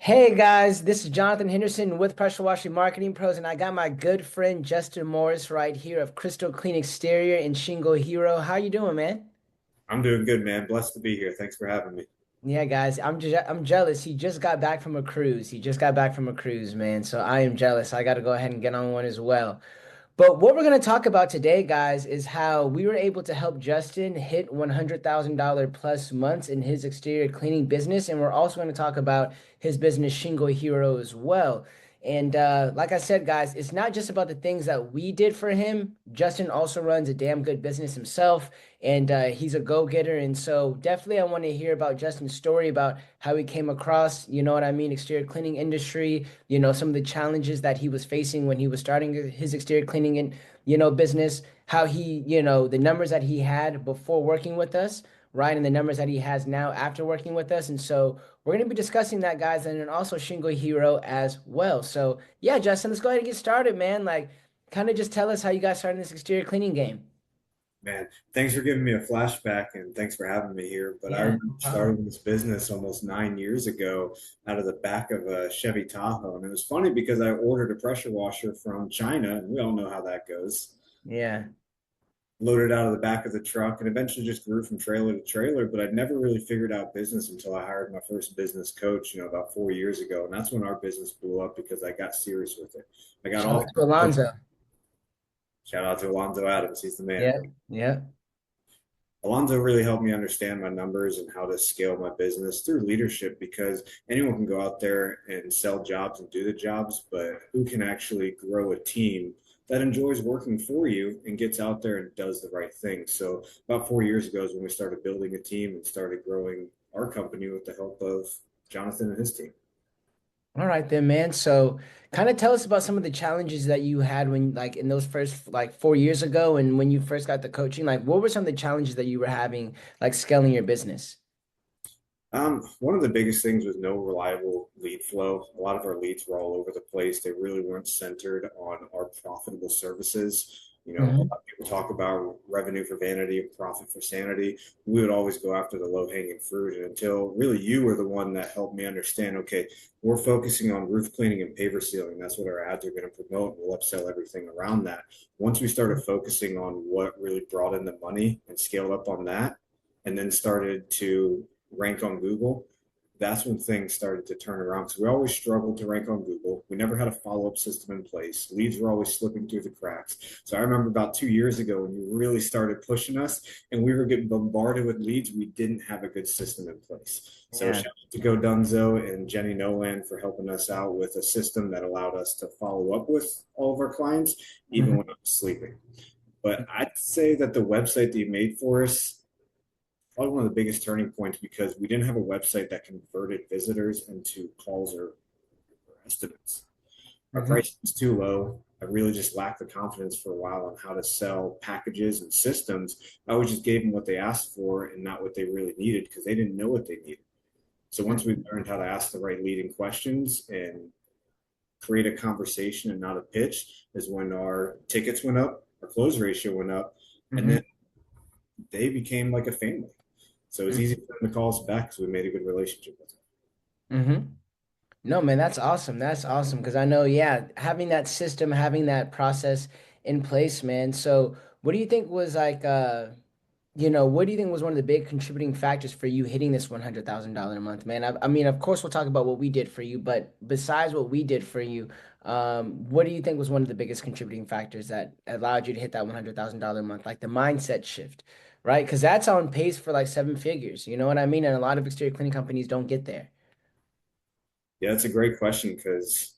Hey guys, this is Jonathan Henderson with Pressure Washing Marketing Pros, and I got my good friend Justin Morris right here of Krystal Klean Exterior and Shingle Hero. How you doing, man? I'm doing good, man. Blessed to be here. Thanks for having me. Yeah, guys, I'm jealous. He just got back from a cruise. He just got back from a cruise, man. So I am jealous. I got to go ahead and get on one as well. But what we're going to talk about today, guys, is how we were able to help Justin hit $100,000 plus months in his exterior cleaning business. And we're also going to talk about his business, Shingle Hero, as well. And like I said, guys, it's not just about the things that we did for him. Justin also runs a damn good business himself, and he's a go-getter. And so definitely I want to hear about Justin's story about how he came across, you know what I mean, exterior cleaning industry, some of the challenges that he was facing when he was starting his exterior cleaning and, business, how he, the numbers that he had before working with us, right? And the numbers that he has now after working with us. And so we're going to be discussing that, guys, and then also Shingo Hero as well. So yeah, Justin, let's go ahead and get started, man. Like, kind of just tell us how you got started in this exterior cleaning game. Man, thanks for giving me a flashback and thanks for having me here. But I Yeah, remember no problem. starting this business almost 9 years ago out of the back of a Chevy Tahoe. And it was funny because I ordered a pressure washer from China, and we all know how that goes. Yeah. Loaded out of the back of the truck and eventually just grew from trailer to trailer. But I'd never really figured out business until I hired my first business coach, about 4 years ago. And that's when our business blew up because I got serious with it. I got Shout off out to my butt. Alonzo. Shout out to Alonzo Adams. He's the man. Yeah, yeah. Alonzo really helped me understand my numbers and how to scale my business through leadership because anyone can go out there and sell jobs and do the jobs, but who can actually grow a team that enjoys working for you and gets out there and does the right thing? So, about 4 years ago is when we started building a team and started growing our company with the help of Jonathan and his team. All right then, man. So kind of tell us about some of the challenges that you had when like in those first like 4 years ago and when you first got the coaching. Like what were some of the challenges that you were having like scaling your business? One of the biggest things was no reliable lead flow. A lot of our leads were all over the place. They really weren't centered on our profitable services. A lot Hmm. of people talk about revenue for vanity and profit for sanity. We would always go after the low hanging fruit. And until really you were the one that helped me understand, okay, we're focusing on roof cleaning and paver sealing. That's what our ads are going to promote. We'll upsell everything around that. Once we started focusing on what really brought in the money and scaled up on that, and then started to rank on Google, that's when things started to turn around. Because we always struggled to rank on Google. We never had a follow up system in place. Leads were always slipping through the cracks. So I remember about 2 years ago when you really started pushing us and we were getting bombarded with leads, we didn't have a good system in place. So Yeah. shout out to Go Dunzo and Jenny Nolan for helping us out with a system that allowed us to follow up with all of our clients, even Hmm. when I was sleeping. But I'd say that the website that you made for us probably one of the biggest turning points because we didn't have a website that converted visitors into calls or estimates. Our Hmm. price was too low. I really just lacked the confidence for a while on how to sell packages and systems. I always just gave them what they asked for and not what they really needed because they didn't know what they needed. So once we learned how to ask the right leading questions and create a conversation and not a pitch, is when our tickets went up, our close ratio went up, and Hmm. then they became like a family. So it was easy for them to call us back because we made a good relationship with them. Hmm. No, man, that's awesome. That's awesome. Because I know, yeah, having that system, having that process in place, man. So what do you think was like what do you think was one of the big contributing factors for you hitting this $100,000 a month, man? I mean, of course, we'll talk about what we did for you, but besides what we did for you, what do you think was one of the biggest contributing factors that allowed you to hit that $100,000 a month? Like the mindset shift, right? Because that's on pace for like seven figures. You know what I mean? And a lot of exterior cleaning companies don't get there. Yeah, that's a great question because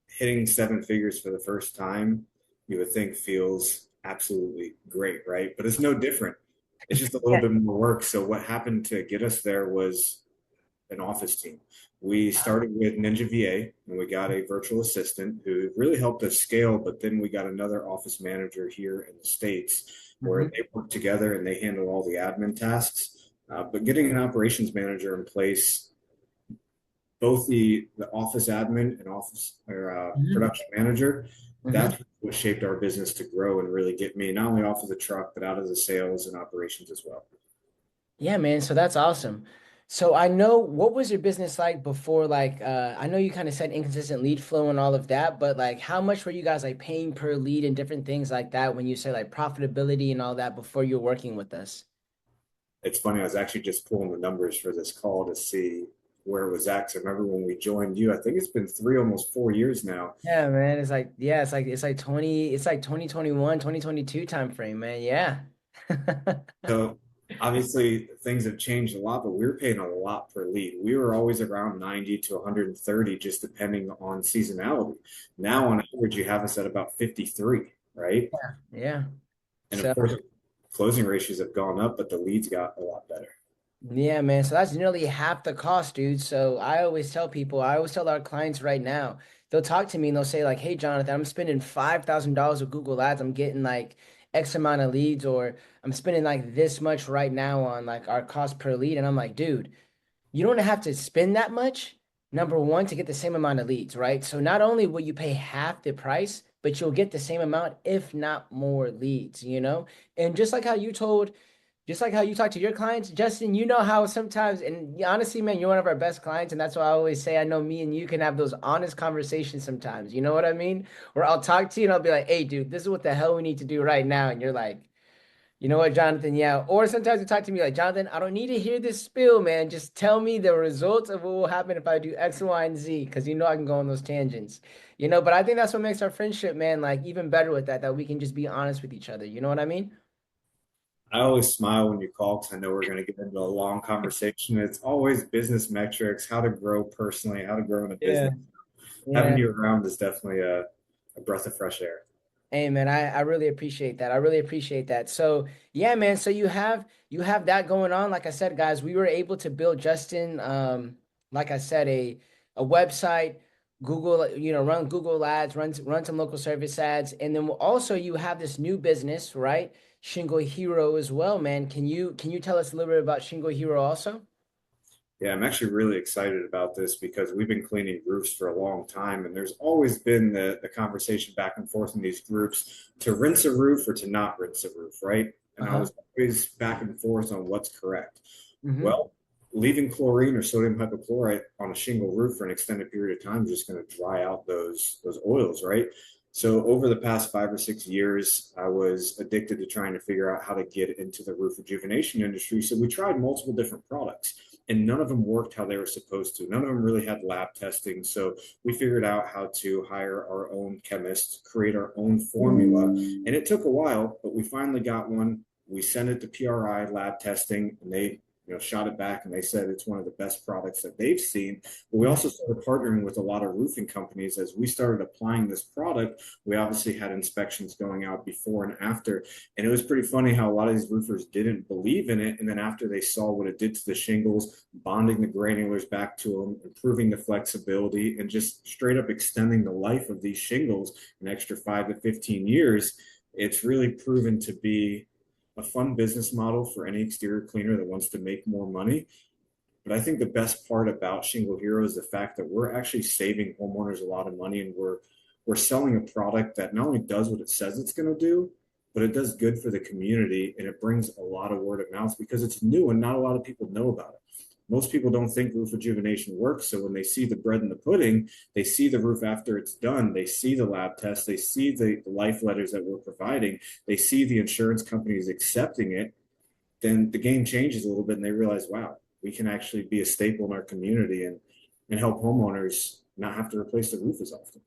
hitting seven figures for the first time, you would think feels absolutely great, right? But it's no different. It's just a little Yeah. bit more work. So what happened to get us there was an office team. We started with Ninja VA and we got a virtual assistant who really helped us scale, but then we got another office manager here in the States where Hmm. they work together and they handle all the admin tasks. But getting an operations manager in place, both the office admin and office or Hmm. production manager, Hmm. that's what shaped our business to grow and really get me not only off of the truck, but out of the sales and operations as well. Yeah, man. So that's awesome. So I know what was your business like before, like I know you kind of said inconsistent lead flow and all of that, but like how much were you guys like paying per lead and different things like that when you say like profitability and all that before you're working with us? It's funny, I was actually just pulling the numbers for this call to see where it was at. 'Cause I remember when we joined you, I think it's been three, almost 4 years now. Yeah, man. It's like, yeah, it's like 2021, 2022 time frame, man. Yeah. So obviously things have changed a lot, but we were paying a lot per lead. We were always around 90 to 130, just depending on seasonality. Now, on average, you have us at about 53, right? Yeah. And of So course, closing ratios have gone up, but the leads got a lot better. yeah, man. So that's nearly half the cost, dude. So I always tell people, I always tell our clients right now, they'll talk to me and they'll say, like, hey, Jonathan, I'm spending $5,000 with Google Ads. I'm getting like X amount of leads, or I'm spending like this much right now on like our cost per lead. And I'm like, dude, you don't have to spend that much, number one, to get the same amount of leads, right? So not only will you pay half the price, but you'll get the same amount, if not more leads, you know? And just like how you talk to your clients, Justin, you know how sometimes, and honestly, man, you're one of our best clients. And that's why I always say, I know me and you can have those honest conversations sometimes. You know what I mean? Where I'll talk to you and I'll be like, hey, dude, this is what the hell we need to do right now. And you're like, you know what, Jonathan? Yeah. Or sometimes you talk to me like, Jonathan, I don't need to hear this spiel, man. Just tell me the results of what will happen if I do X, Y, and Z, because you know I can go on those tangents. But I think that's what makes our friendship, man, like even better with that we can just be honest with each other. You know what I mean? I always smile when you call because I know we're going to get into a long conversation. It's always business metrics, how to grow personally, how to grow in a Yeah. business. Yeah. Having you around is definitely a breath of fresh air. Hey man, I really appreciate that. I really appreciate that. So yeah, man. So you have that going on. Like I said, guys, we were able to build Justin, like I said, a website, Google, run Google ads, run some local service ads, and then also you have this new business, right? Shingle Hero as well, man. Can you tell us a little bit about Shingle Hero also? Yeah, I'm actually really excited about this because we've been cleaning roofs for a long time, and there's always been the conversation back and forth in these groups to rinse a roof or to not rinse a roof, right? And I Uh-huh. was always back and forth on what's correct. Mm-hmm. Well, leaving chlorine or sodium hypochlorite on a shingle roof for an extended period of time is just going to dry out those oils, right? So over the past 5 or 6 years, I was addicted to trying to figure out how to get into the roof rejuvenation industry. So we tried multiple different products, and none of them worked how they were supposed to. None of them really had lab testing. So we figured out how to hire our own chemists, create our own formula, and it took a while, but we finally got one. We sent it to PRI lab testing, and they shot it back and they said it's one of the best products that they've seen. But we also started partnering with a lot of roofing companies as we started applying this product. We obviously had inspections going out before and after, and it was pretty funny how a lot of these roofers didn't believe in it, and then after they saw what it did to the shingles, bonding the granulars back to them, improving the flexibility, and just straight up extending the life of these shingles an extra 5 to 15 years, it's really proven to be a fun business model for any exterior cleaner that wants to make more money. But I think the best part about Shingle Hero is the fact that we're actually saving homeowners a lot of money, and we're selling a product that not only does what it says it's going to do, but it does good for the community, and it brings a lot of word of mouth because it's new and not a lot of people know about it. Most people don't think roof rejuvenation works. So when they see the bread and the pudding, they see the roof after it's done, they see the lab tests, they see the life letters that we're providing, they see the insurance companies accepting it, then the game changes a little bit and they realize, wow, we can actually be a staple in our community and help homeowners not have to replace the roof as often.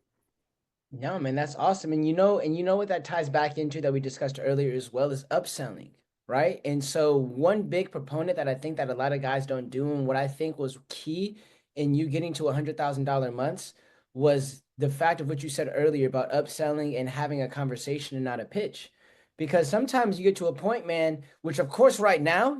Yeah, man, that's awesome. And you know what that ties back into that we discussed earlier as well is upselling, right? And so one big proponent that I think that a lot of guys don't do, and what I think was key in you getting to $100,000 months was the fact of what you said earlier about upselling and having a conversation and not a pitch. Because sometimes you get to a point, man, which of course right now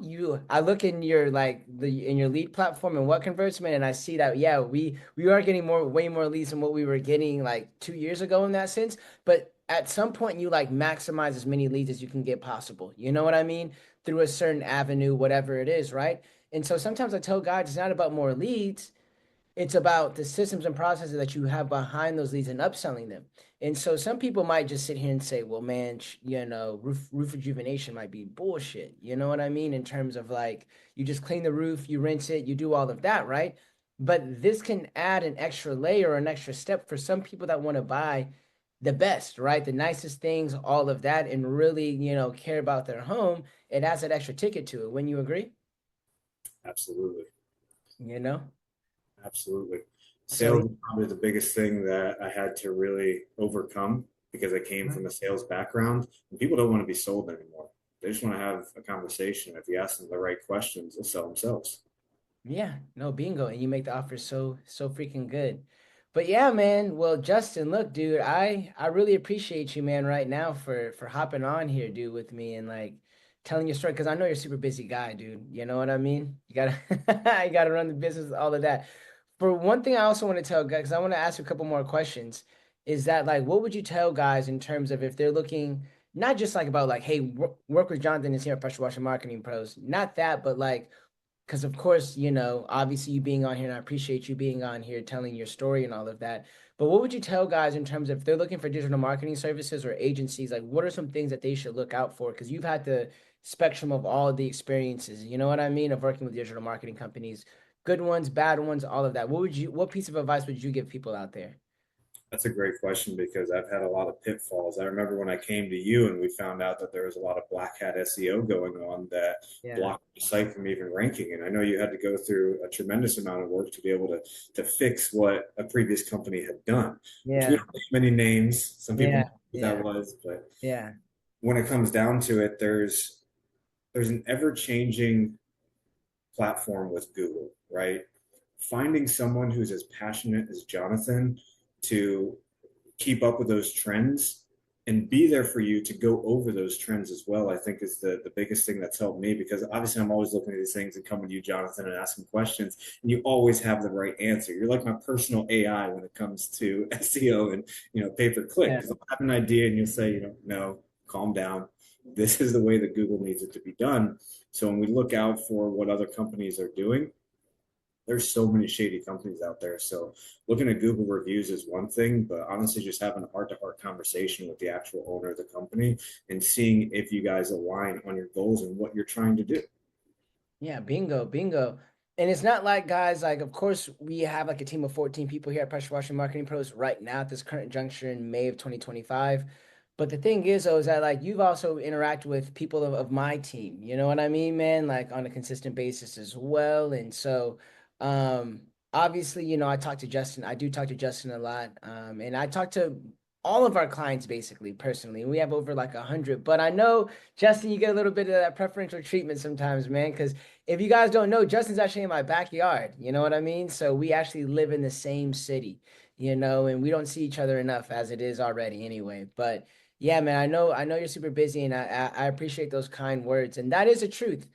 I look in your in your lead platform and what converts, man, and I see that yeah, we are getting way more leads than what we were getting like 2 years ago in that sense. But at some point you like maximize as many leads as you can get possible. You know what I mean? Through a certain avenue, whatever it is, right? And so sometimes I tell guys it's not about more leads, It's about the systems and processes that you have behind those leads and upselling them. And so some people might just sit here and say, well, man, roof rejuvenation might be bullshit. You know what I mean? In terms of like, you just clean the roof, you rinse it, you do all of that, right? But this can add an extra layer or an extra step for some people that want to buy the best, right? The nicest things, all of that, and really, care about their home. It adds that extra ticket to it. Wouldn't you agree? Absolutely. You know? Absolutely. So Sales is probably the biggest thing that I had to really overcome because I came from a sales background. And people don't want to be sold anymore. They just want to have a conversation. If you ask them the right questions, they'll sell themselves. yeah, no, bingo. And you make the offer so freaking good. But yeah, man. Well, Justin, look, dude, I really appreciate you, man, right now for hopping on here, dude, with me and like telling your story because I know you're a super busy guy, dude. You know what I mean? You gotta you gotta run the business, all of that. For one thing, I also want to tell guys, because I want to ask you a couple more questions, is that like what would you tell guys in terms of if they're looking not just like about like, hey, work with Jonathan is here at Pressure Washing Marketing Pros, not that, but like because of course, obviously you being on here, and I appreciate you being on here telling your story and all of that. But what would you tell guys in terms of if they're looking for digital marketing services or agencies, like what are some things that they should look out for? Because you've had the spectrum of all of the experiences, you know what I mean, of working with digital marketing companies, good ones, bad ones, all of that. What piece of advice would you give people out there? That's a great question because I've had a lot of pitfalls. I remember when I came to you and we found out that there was a lot of black hat SEO going on that Yeah. blocked the site from even ranking. And I know you had to go through a tremendous amount of work to be able to fix what a previous company had done, which we Yeah. don't name any names. Some people Yeah. know who that Yeah. was, but Yeah. when it comes down to it, there's an ever changing platform with Google, right? Finding someone who's as passionate as Jonathan to keep up with those trends and be there for you to go over those trends as well, I think is the biggest thing that's helped me because obviously I'm always looking at these things and coming to you, Jonathan, and asking questions, and you always have the right answer. You're like my personal AI when it comes to SEO and pay per click Yeah. because I'll have an idea and you'll say, no, calm down. This is the way that Google needs it to be done. So when we look out for what other companies are doing, there's so many shady companies out there. So looking at Google reviews is one thing, but honestly, just having a heart to heart conversation with the actual owner of the company and seeing if you guys align on your goals and what you're trying to do. Yeah, bingo, bingo. And it's not like guys, like, of course, we have like a team of 14 people here at Pressure Washing Marketing Pros right now at this current juncture in May of 2025. But the thing is, though, is that like you've also interacted with people of my team, you know what I mean, man? Like on a consistent basis as well. And so, obviously, I talk to Justin. I do talk to Justin a lot. And I talk to all of our clients basically personally. We have over like 100, but I know Justin, you get a little bit of that preferential treatment sometimes, man, because if you guys don't know, Justin's actually in my backyard. You know what I mean? So we actually live in the same city, and we don't see each other enough as it is already anyway. But yeah, man, I know you're super busy and I appreciate those kind words. And that is the truth.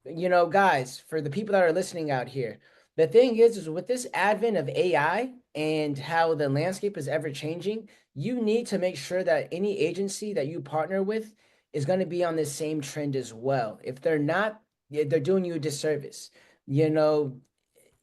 Guys, for the people that are listening out here, the thing is with this advent of AI and how the landscape is ever changing, you need to make sure that any agency that you partner with is going to be on this same trend as well. If they're not, yeah, they're doing you a disservice. You know,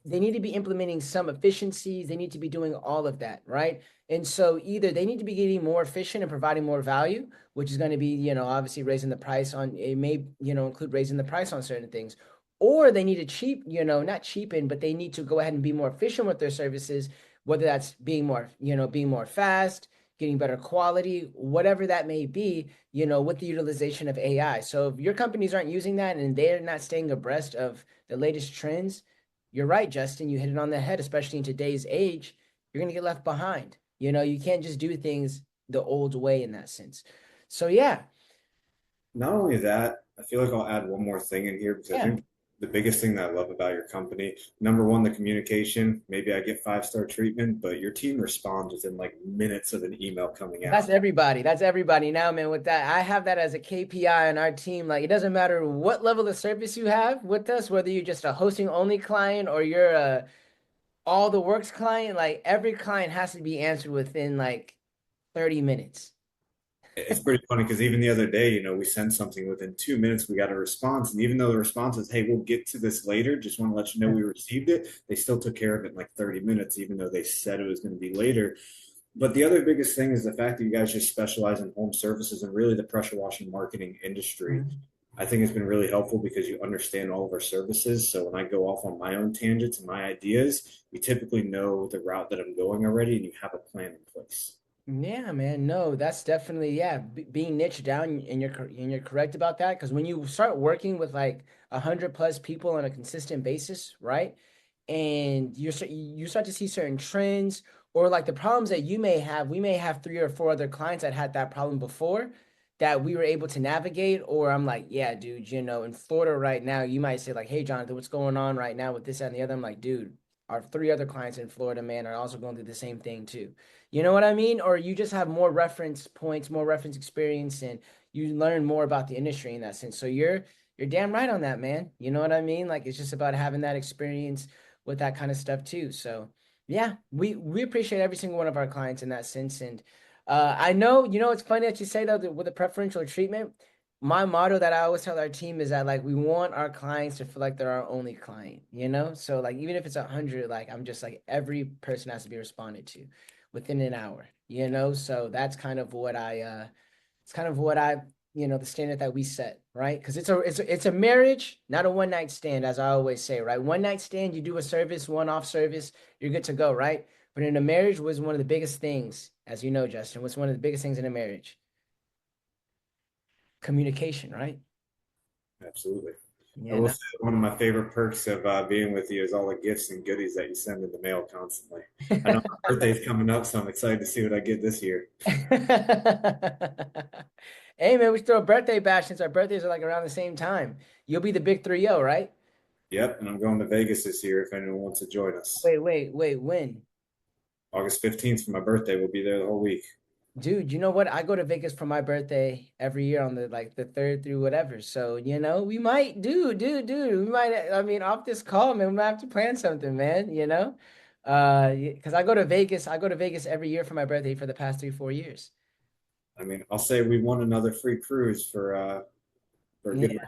they need to be implementing some efficiencies. They need to be doing all of that, right? And so either they need to be getting more efficient and providing more value, which is going to be, obviously raising the price on it may, include raising the price on certain things, or they need to not cheapen, but they need to go ahead and be more efficient with their services, whether that's being more fast, getting better quality, whatever that may be, with the utilization of AI. So if your companies aren't using that and they're not staying abreast of the latest trends, you're right, Justin. You hit it on the head, especially in today's age. You're going to get left behind. You can't just do things the old way in that sense. So, yeah, Not only that, I feel like I'll add one more thing in here because I yeah, think the biggest thing that I love about your company, number one, the communication. Maybe I get 5-star treatment, but your team responds within like minutes of an email coming that's out. everybody. That's everybody now, man. With that, I have that as a KPI on our team. Like, it doesn't matter what level of service you have with us, whether you're just a hosting only client or you're a all the works client, like, every client has to be answered within like 30 minutes. It's pretty funny because even the other day, we sent something within 2 minutes, we got a response. And even though the response is, hey, we'll get to this later, just want to let you know we received it, they still took care of it in like 30 minutes, even though they said it was going to be later. But the other biggest thing is the fact that you guys just specialize in home services and really the pressure washing marketing industry. Mhm. I think it's been really helpful because you understand all of our services. So when I go off on my own tangents and my ideas, you typically know the route that I'm going already and you have a plan in place. Yeah, man. No, that's definitely yeah. Being niche down, and you're correct about that. Because when you start working with like 100 plus people on a consistent basis, right? And you start to see certain trends or like the problems that you may have. We may have 3 or 4 other clients that had that problem before that we were able to navigate. Or I'm like, yeah, dude, in Florida right now, you might say like, hey, Jonathan, what's going on right now with this and the other? I'm like, dude, our 3 other clients in Florida, man, are also going through the same thing too. You know what I mean? Or you just have more reference points, more reference experience, and you learn more about the industry in that sense. So you're damn right on that, man. You know what I mean? Like it's just about having that experience with that kind of stuff too. So yeah, we appreciate every single one of our clients in that sense. And I know, it's funny that you say though that with the preferential treatment. My motto that I always tell our team is that like we want our clients to feel like they're our only client. So like even if it's 100, like I'm just like every person has to be responded to within an hour. So that's kind of what it's kind of what the standard that we set, right? Because it's a marriage, not a one night stand, as I always say, right? One night stand, you do a service, one off service, you're good to go, right? But in a marriage was one of the biggest things, as you know, Justin, was one of the biggest things in a marriage, communication, right? Absolutely. I Yeah, will no. say one of my favorite perks of being with you is all the gifts and goodies that you send in the mail constantly. I know my birthday's coming up, so I'm excited to see what I get this year. Hey man, we should throw a birthday bash since our birthdays are like around the same time. You'll be the big 3-0, right? Yep, and I'm going to Vegas this year if anyone wants to join us. Wait, when? August 15th for my birthday. We'll be there the whole week. Dude, you know what? I go to Vegas for my birthday every year on the third through whatever. So, we might dude. We might, I mean, off this call, man, we might have to plan something, man. Because I go to Vegas every year for my birthday for the past 3, 4 years. I mean, I'll say we won another free cruise for a Yeah. good reason.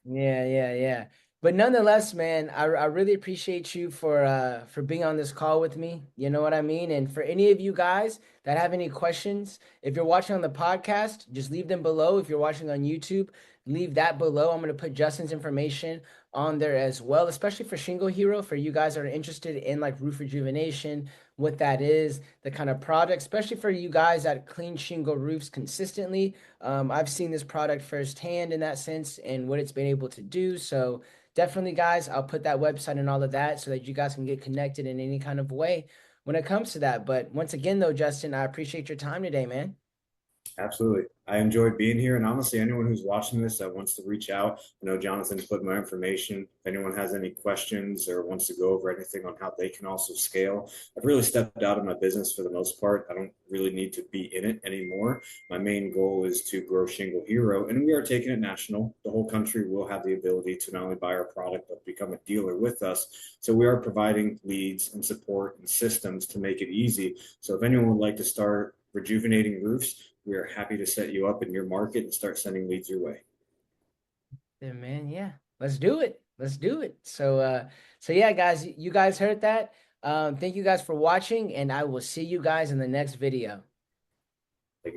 Yeah. But nonetheless, man, I really appreciate you for being on this call with me. You know what I mean? And for any of you guys that have any questions, if you're watching on the podcast, just leave them below. If you're watching on YouTube, leave that below. I'm gonna put Justin's information on there as well, especially for Shingle Hero, for you guys that are interested in like roof rejuvenation, what that is, the kind of product, especially for you guys that clean shingle roofs consistently. I've seen this product firsthand in that sense and what it's been able to do. So definitely, guys, I'll put that website and all of that so that you guys can get connected in any kind of way when it comes to that. But once again, though, Justin, I appreciate your time today, man. Absolutely. I enjoyed being here. And honestly, anyone who's watching this that wants to reach out, I know Jonathan's put my information. If anyone has any questions or wants to go over anything on how they can also scale, I've really stepped out of my business for the most part. I don't really need to be in it anymore. My main goal is to grow Shingle Hero, and we are taking it national. The whole country will have the ability to not only buy our product, but become a dealer with us. So we are providing leads and support and systems to make it easy. So if anyone would like to start rejuvenating roofs, we are happy to set you up in your market and start sending leads your way. Yeah, man. Yeah. Let's do it. Let's do it. So yeah, guys, you guys heard that. Thank you guys for watching, and I will see you guys in the next video.